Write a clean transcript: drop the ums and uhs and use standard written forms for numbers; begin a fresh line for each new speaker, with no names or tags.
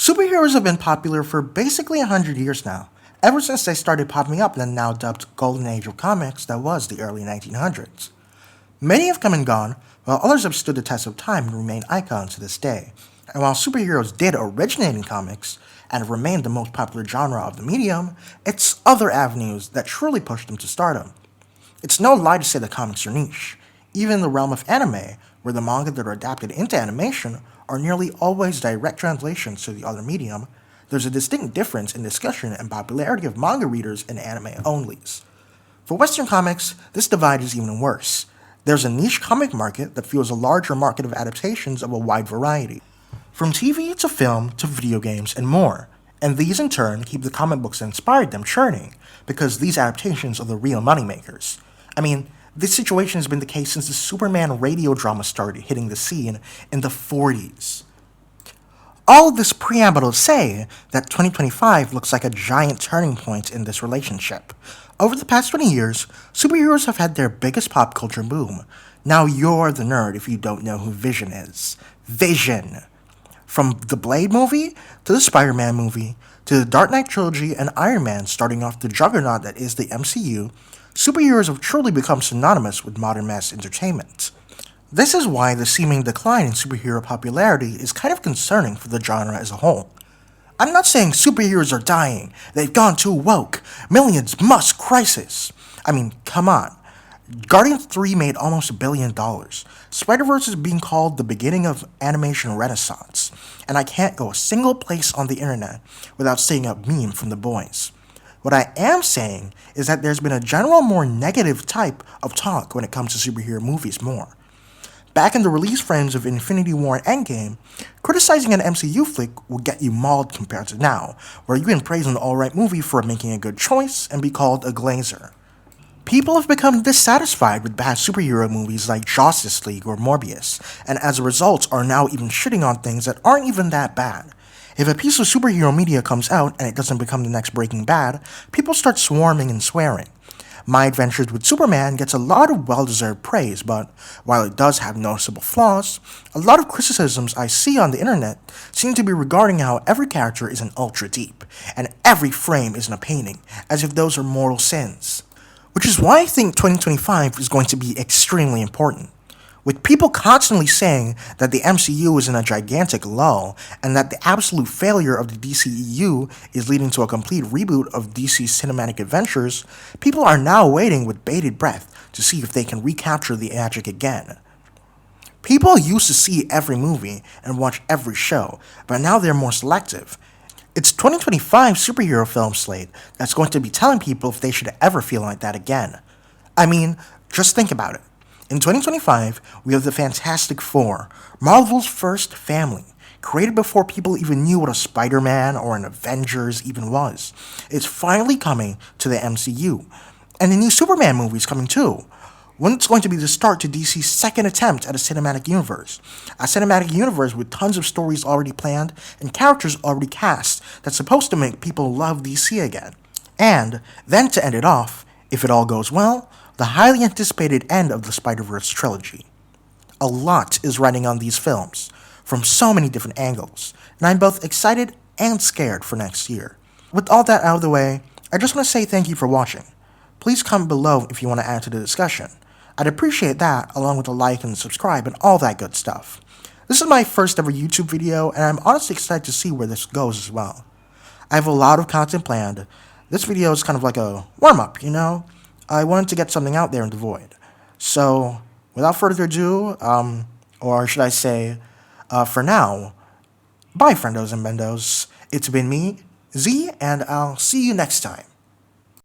Superheroes have been popular for basically 100 years now, ever since they started popping up in the now dubbed golden age of comics that was the early 1900s. Many have come and gone, while others have stood the test of time and remain icons to this day. And while superheroes did originate in comics and have remained the most popular genre of the medium, it's other avenues that truly pushed them to stardom. It's no lie to say that comics are niche. Even in the realm of anime, where the manga that are adapted into animation are nearly always direct translations to the other medium, there's a distinct difference in discussion and popularity of manga readers and anime onlys. For Western comics, this divide is even worse. There's a niche comic market that fuels a larger market of adaptations of a wide variety, from TV to film to video games and more, and these in turn keep the comic books that inspired them churning, because these adaptations are the real moneymakers. I mean, this situation has been the case since the Superman radio drama started hitting the scene in the 40s. All of this preamble to say that 2025 looks like a giant turning point in this relationship. Over the past 20 years, superheroes have had their biggest pop culture boom. Now you're the nerd if you don't know who Vision is. Vision! From the Blade movie, to the Spider-Man movie, to the Dark Knight trilogy and Iron Man starting off the juggernaut that is the MCU, superheroes have truly become synonymous with modern mass entertainment. This is why the seeming decline in superhero popularity is kind of concerning for the genre as a whole. I'm not saying superheroes are dying, they've gone too woke, millions must crisis. I mean, come on. Guardians 3 made almost $1 billion. Spider-Verse is being called the beginning of animation renaissance, and I can't go a single place on the internet without seeing a meme from the boys. What I am saying is that there's been a general more negative type of talk when it comes to superhero movies more. Back in the release frames of Infinity War and Endgame, criticizing an MCU flick will get you mauled compared to now, where you can praise an alright movie for making a good choice and be called a glazer. People have become dissatisfied with bad superhero movies like Justice League or Morbius, and as a result are now even shitting on things that aren't even that bad. If a piece of superhero media comes out and it doesn't become the next Breaking Bad, people start swarming and swearing. My Adventures with Superman gets a lot of well-deserved praise, but while it does have noticeable flaws, a lot of criticisms I see on the internet seem to be regarding how every character is an ultra deep, and every frame isn't a painting, as if those are mortal sins. Which is why I think 2025 is going to be extremely important. With people constantly saying that the MCU is in a gigantic lull, and that the absolute failure of the DCEU is leading to a complete reboot of DC's cinematic adventures, people are now waiting with bated breath to see if they can recapture the magic again. People used to see every movie and watch every show, but now they're more selective. It's 2025 superhero film slate that's going to be telling people if they should ever feel like that again. I mean, just think about it. In 2025, we have the Fantastic Four, Marvel's first family, created before people even knew what a Spider-Man or an Avengers even was. It's finally coming to the MCU. And the new Superman movie is coming too. It's going to be the start to DC's second attempt at a cinematic universe. A cinematic universe with tons of stories already planned and characters already cast that's supposed to make people love DC again. And then to end it off, if it all goes well, the highly anticipated end of the Spider-Verse trilogy. A lot is riding on these films, from so many different angles, and I'm both excited and scared for next year. With all that out of the way, I just want to say thank you for watching. Please comment below if you want to add to the discussion. I'd appreciate that, along with a like and subscribe and all that good stuff. This is my first ever YouTube video, and I'm honestly excited to see where this goes as well. I have a lot of content planned. This video is kind of like a warm-up, you know? I wanted to get something out there in the void. So, without further ado, or should I say, for now, bye friendos and bendos. It's been me, Z, and I'll see you next time.